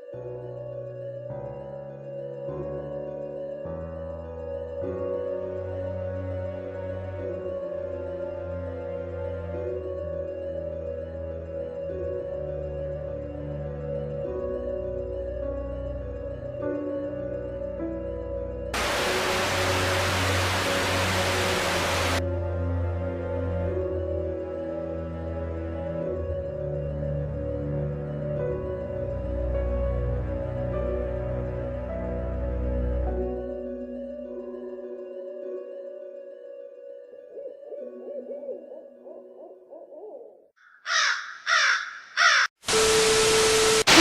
Hey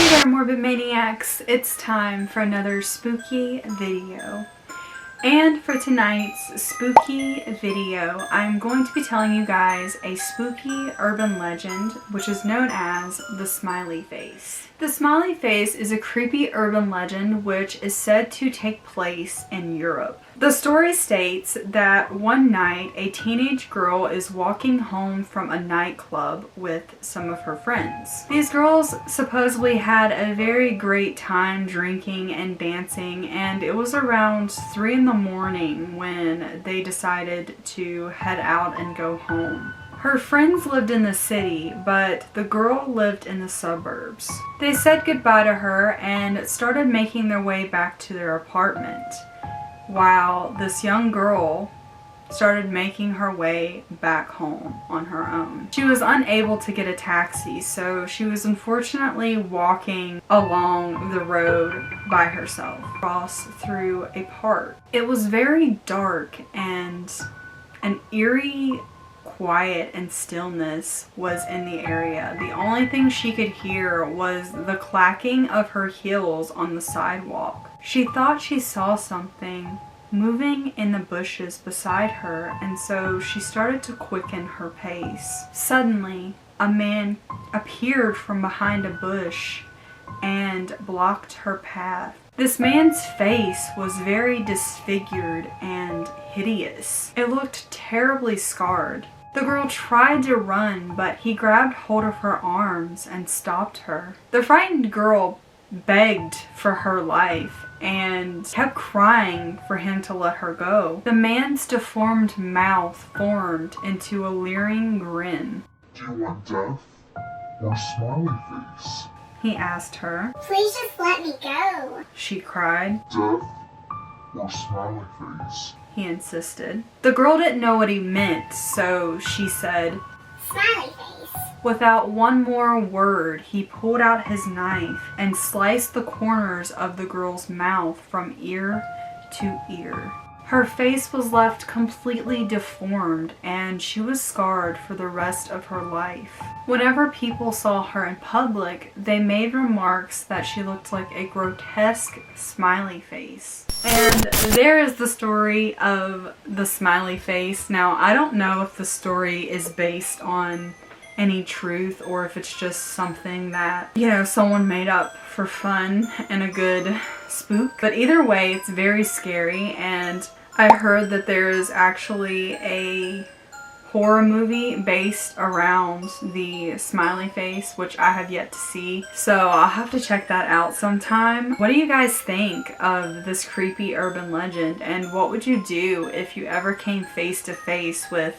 there, Morbid Maniacs! It's time for another spooky video. And for tonight's spooky video, I'm going to be telling you guys a spooky urban legend, which is known as the Smiley Face. The Smiley Face is a creepy urban legend which is said to take place in Europe. The story states that one night a teenage girl is walking home from a nightclub with some of her friends. These girls supposedly had a very great time drinking and dancing, and it was around 3 in the morning when they decided to head out and go home. Her friends lived in the city, but the girl lived in the suburbs. They said goodbye to her and started making their way back to their apartment, while this young girl started making her way back home on her own. She was unable to get a taxi, so she was unfortunately walking along the road by herself, across through a park. It was very dark, and an eerie quiet and stillness was in the area. The only thing she could hear was the clacking of her heels on the sidewalk. She thought she saw something moving in the bushes beside her, and so she started to quicken her pace. Suddenly, a man appeared from behind a bush and blocked her path. This man's face was very disfigured and hideous. It looked terribly scarred. The girl tried to run, but he grabbed hold of her arms and stopped her. The frightened girl begged for her life and kept crying for him to let her go. The man's deformed mouth formed into a leering grin. "Do you want death or Smiley Face?" he asked her. "Please just let me go," she cried. "Death or Smiley Face?" he insisted. The girl didn't know what he meant, so she said, "Smiley Face." Without one more word, he pulled out his knife and sliced the corners of the girl's mouth from ear to ear. Her face was left completely deformed, and she was scarred for the rest of her life. Whenever people saw her in public, they made remarks that she looked like a grotesque smiley face. And there is the story of the Smiley Face. Now, I don't know if the story is based on any truth or if it's just something that, you know, someone made up for fun and a good spook. But either way, it's very scary, and I heard that there is actually a horror movie based around the Smiley Face, which I have yet to see. So I'll have to check that out sometime. What do you guys think of this creepy urban legend? And what would you do if you ever came face to face with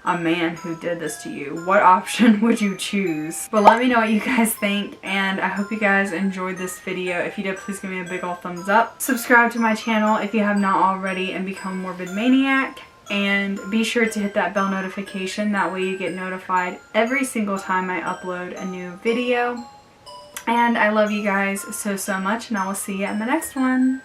a man who did this to you? What option would you choose? But let me know what you guys think, and I hope you guys enjoyed this video. If you did, please give me a big ol' thumbs up. Subscribe to my channel if you have not already and become a Morbid Maniac. And be sure to hit that bell notification. That way you get notified every single time I upload a new video. And I love you guys so much, and I will see you in the next one.